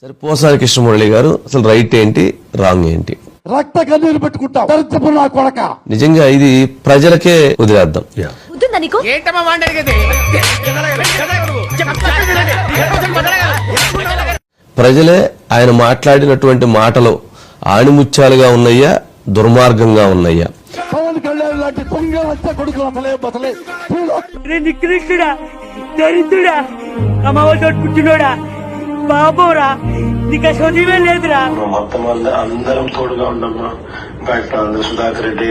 సరే, పోసాని కృష్ణమురళి గారు అసలు రైట్ ఏంటి, రాంగ్ ఏంటి? రక్త కన్నీరు పెట్టుకుంటాం దరిద్రపు నా కొడక. నిజంగా ఇది ప్రజలకే వదిలేద్దాం. ప్రజలే ఆయన మాట్లాడినటువంటి మాటలు ఆణిముత్యాలుగా ఉన్నాయా, దుర్మార్గంగా ఉన్నాయా? పవన్ కళ్యాణ్ లాంటి దొంగ వచ్చే కొడుకులు అసలే బతలే. నికృష్టుడా, దరిద్రుడా, అమ్మవాడు పుట్టినోడా, బాబోరా, నీకు చదివే లేదురా. మొత్తం అందరం తోడుగా ఉండమ్మా. బయట అందరు సుధాకర్ రెడ్డి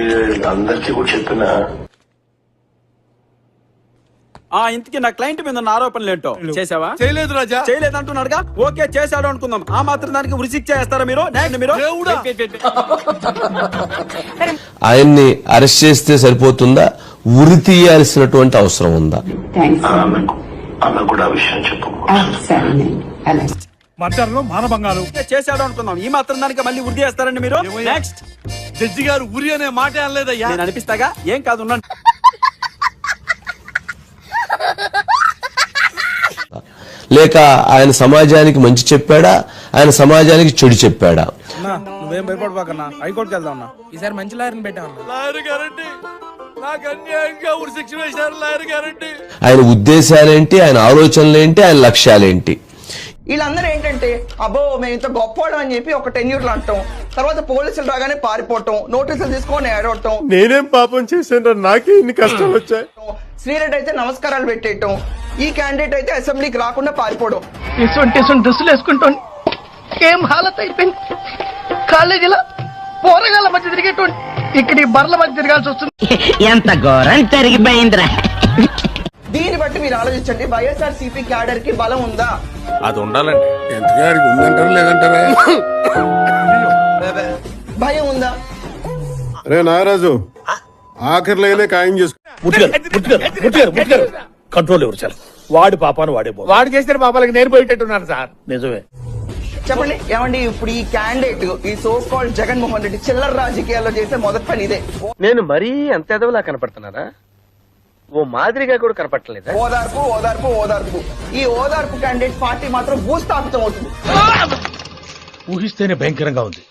అందరికీ కూడా చెప్పిన ఇంతకీ నా క్లయింట్ మీద ఉన్న ఆరోపణలు ఏంటో చేసావా? చేయలేదు రాజా. చేయలేదు అంటున్నాడుగా. ఓకే, చేశాడు అనుకుందాం. ఆ మాత్రం దానికి ఉరిశిక్ష చేస్తారా మీరు? ఆయన్ని అరెస్ట్ చేస్తే సరిపోతుందా, ఉరి తీయాల్సినటువంటి అవసరం ఉందా? ఆమె కూడా ఆ విషయం చెప్పు. మర్డర్లో మానభంగాలు చేశాడు అనుకుందాం. ఈ మాత్రం దానికి మళ్ళీ ఉరి చేస్తారండి మీరు? నెక్స్ట్, జడ్జి గారు ఉరి అనే మాట అనలేదయ్యా. నేను అనిపిస్తాగా. ఏం కాదు, ఉన్నాను. లేక ఆయన సమాజానికి మంచి చెప్పాడా, ఆయన సమాజానికి చెడు చెప్పాడా? నువ్వేం భయపడబాకన్నా, హైకోర్టుకి వెళ్దాం అన్నా. ఈసారి మంచి లాయర్ని పెట్టాను. లాయర్ గారండి, నాకు అన్యాయంగా ఉరి శిక్ష వేశారు లాయర్ గారండి. ఆయన ఉద్దేశాలేంటి, ఆయన ఆలోచనలేంటి, ఆయన లక్ష్యాలేంటి? వీళ్ళందరూ ఏంటంటే అబ్బో మేము ఇంత గొప్పవాళ్ళం అని చెప్పి ఒక టెన్యూర్లు అంటాం, తర్వాత పోలీసులు రాగానే పారిపోవటం, నోటీసులు తీసుకొని ఏడవటం. నేనేం పాపం చేశాను, నాకే ఇన్ని కష్టాలు వచ్చాయి. శ్రీరెడ్డి అయితే నమస్కారాలు పెట్టేయటం, ఈ క్యాండిడేట్ అయితే అసెంబ్లీకి రాకుండా పారిపోవడం. డ్రెస్సులు వేసుకుంటాను, ఏం హాలత్ అయిపోయింది. కాలేజీలో పోరగాళ్ళ మధ్య తిరిగేటువంటి ఇక్కడ ఈ బర్ల మధ్య తిరగాల్సి వస్తుంది. ఎంత ఘోరం జరిగిపోయిందిరా. దీన్ని బట్టి మీరు ఆలోచించండి, వైఎస్ఆర్ సిపి క్యాడర్ కి బలం ఉందా? అది ఉండాలండి. ఎంతగారికి ఉందంటారా లేదంటారా? భయం ఉందా? రే నాగరాజు, ఆఖరిలోనే ఖాయం చేసుకో. కంట్రోల్ ఎవరు సార్? వాడి పాపాను వాడు చేసిన పాపాలకి నేను పోయేటట్టున్నాను సార్. నిజమే. చెప్పండి ఏమండి, ఇప్పుడు ఈ క్యాండిడేట్, ఈ సో కాల్డ్ జగన్మోహన్ రెడ్డి చిల్లర రాజకీయాల్లో చేసే మొదటి పని ఇదే. నేను మరీ అంత ఎదవలా కనపడుతున్నారా? ఓ మాదిరిగా కూడా కనపడలేదు. ఓదార్పు ఓదార్పు ఓదార్పు. ఈ ఓదార్పు క్యాండిడేట్ పార్టీ మాత్రం భూస్థాపితం అవుతుంది. ఊహిస్తేనే భయంకరంగా ఉంది.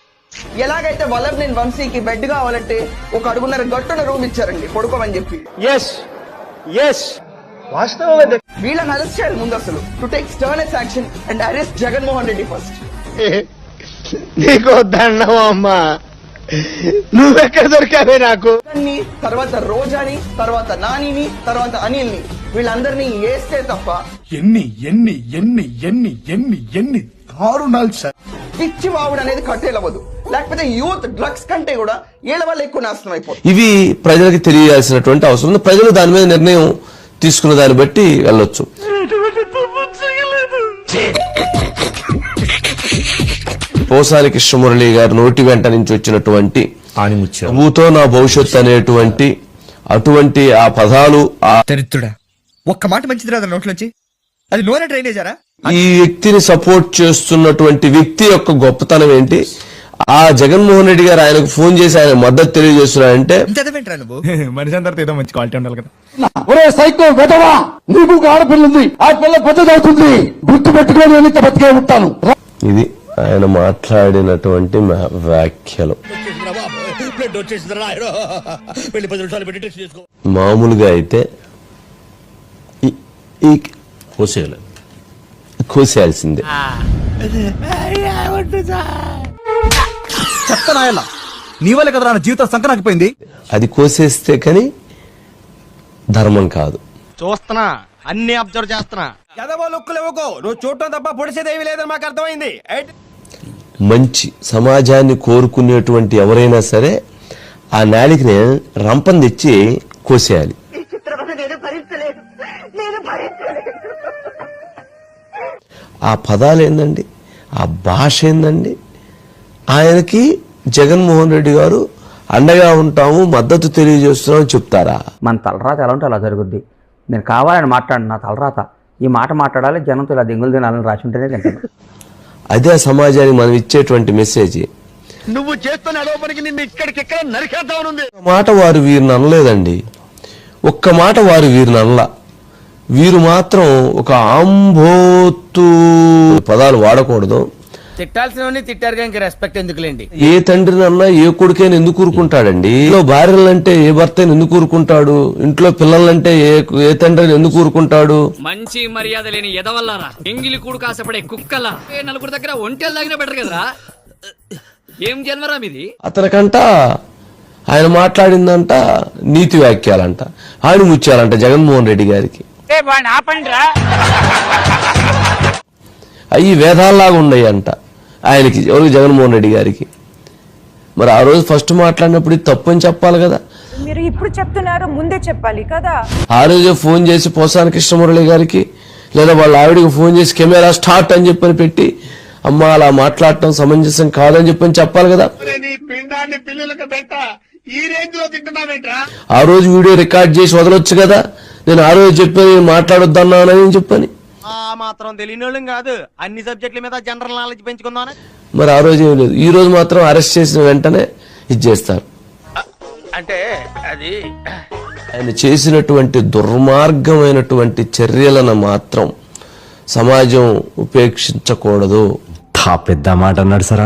ఎలాగైతే వల్లభనేని వంశీకి బెడ్ కావాలంటే 1 అడుగున్నర గట్టున రూమ్ ఇచ్చారండి పడుకోమని చెప్పి. వీళ్ళని అరెస్ట్ చేయాలి ముందు అసలు, to take sternness action and arrest Jaganmohan Reddy first. నీకు దండం అమ్మా, నువ్వెక్కడ దొరికావే నాకు? తర్వాత రోజాని, తర్వాత నానిని, తర్వాత అనిల్ని, వీళ్ళందరినీ వేస్తే తప్ప ఎన్ని దారుణాలు సార్. పిచ్చి వావుడు అనేది కట్టేలవ్వదు. లేకపోతే యూత్ డ్రగ్స్ కంటే కూడా వీళ్ళ వల్ల ఎక్కువ నాశనం అయిపోతుంది. ఇవి ప్రజలకు తెలియాల్సినటువంటి అవసరం ఉంది. ప్రజలు దాని మీద నిర్ణయం తీసుకున్న దాన్ని బట్టి వెళ్ళొచ్చు. పోసాని కృష్ణమురళి గారి నోటి వెంట నుంచి వచ్చినటువంటి ఊతో నా భవిష్యత్తు అనేటువంటి అటువంటి ఆ పదాలు, ఆ చరిత్రుడా, ఒక్క మాట మంచిది రాదు నోట్లోంచి. అది నోరే డ్రైనేజారా? ఈ వ్యక్తిని సపోర్ట్ చేస్తున్నటువంటి వ్యక్తి యొక్క గొప్పతనం ఏంటి? ఆ జగన్మోహన్ రెడ్డి గారు ఆయనకు ఫోన్ చేసి ఆయన మద్దతు తెలియజేస్తున్నారంటే చదవేంట్రా నువ్వు? మనిషి అందరితో ఏదో మంచి క్వాలిటీ ఉండాలి కదా. ఒరే సైకో వెదవా, నీకు ఒక ఆడపిల్ల ఉంది, ఆ పిల్ల పెద్దది అవుతుంది, గుర్తు పెట్టుకొని నేను ఇంత బతికే ఉంటాను. ఇది ఆయన మాట్లాడినటువంటి వ్యాఖ్యలు. మామూలుగా అయితే కోసేయాల్సిందే. చెప్తానా నీ వల్ల కదా నా జీవితం సంకనాకపోయింది. అది కోసేస్తే కానీ ధర్మం కాదు. చూస్తున్నా, అన్ని అబ్జర్వ్ చేస్తున్నా. నువ్వు చూడటం తప్ప పొడిసేదేమీ లేదని మాకు అర్థమైంది. మంచి సమాజాన్ని కోరుకునేటువంటి ఎవరైనా సరే ఆ నాలికని రంపం తెచ్చి కోసేయాలి. ఆ పదాలు ఏందండి, ఆ భాష ఏందండి? ఆయనకి జగన్మోహన్ రెడ్డి గారు అండగా ఉంటాము, మద్దతు తెలియజేస్తున్నామని చెప్తారా? మన తలరాత ఎలా ఉంటే అలా జరుగుద్ది. నేను కావాలని మాట్లాడిన నా తలరాత ఈ మాట మాట్లాడాలి, జనంతో ఇలా దింగులు తినాలని రాసి ఉంటేనే తింటాను. అదే సమాజానికి మనం ఇచ్చేటువంటి మెసేజ్. నువ్వు చేస్తున్న ఆరోపణకి నిన్ను ఇక్కడికిక్కడ నరికేద్దామనుంది. మాట వారు వీరిని అనలేదండి, ఒక్క మాట వారు వీరిని అనలా. వీరు మాత్రం ఒక ఆంబోతు పదాలు వాడకూడదు, తిట్టాల్సినవన్నీ తిట్టారుగా ఇంక రెస్పెక్ట్ ఎందుకులేండి. ఏ తండ్రినన్నా ఏ కొడుకైనా ఎందుకు ఊరుకుంటాడండి? ఇంట్లో భార్యలంటే ఏ భర్తని ఎందుకు ఊరుకుంటాడు? ఇంట్లో పిల్లలంటే ఏ తండ్రిని ఎందుకు ఊరుకుంటాడు? మంచి మర్యాద లేని ఎదవల్లారా, ఎంగిలి కూడు కాసపడే కుక్కలా నలుగురు దగ్గర ఒంటెలు తాగినా బెటర్ కదరా. ఏం జన్మరా మీది? అతనికంట ఆయన మాట్లాడిందంట నీతి వ్యాఖ్యలంట, ఆయన ముచ్చాలంట జగన్మోహన్ రెడ్డి గారికి. అవి వేదాల్లాగా ఉన్నాయి అంట ఆయనకి, ఎవరికి? జగన్మోహన్ రెడ్డి గారికి. మరి ఆ రోజు ఫస్ట్ మాట్లాడినప్పుడు ఇది తప్పు అని చెప్పాలి కదా. మీరు ఇప్పుడు చెప్తున్నారు, ముందే చెప్పాలి కదా. ఆ రోజే ఫోన్ చేసి పోసాని కృష్ణమురళి గారికి లేదా వాళ్ళ ఆవిడికి ఫోన్ చేసి కెమెరా స్టార్ట్ అని చెప్పని పెట్టి, అమ్మ అలా మాట్లాడటం సమంజసం కాదని చెప్పని చెప్పాలి కదా. ఆ రోజు వీడియో రికార్డ్ చేసి వదలొచ్చు కదా. నేను ఆ రోజు చెప్పి మాట్లాడొద్దన్నానని చెప్పని. మాత్రం తెలియని కాదు, అన్ని సబ్జెక్టుల మీద జనరల్ నాలెడ్జ్ పెంచుకుందామని. మరి ఆ రోజు ఏం లేదు, ఈ రోజు మాత్రం అరెస్ట్ చేసిన వెంటనే ఇది చేస్తారు. అంటే అది ఆయన చేసినటువంటి దుర్మార్గమైనటువంటి చర్యలను మాత్రం సమాజం ఉపేక్షించకూడదు. పెద్ద మాట అన్నాడు సార్.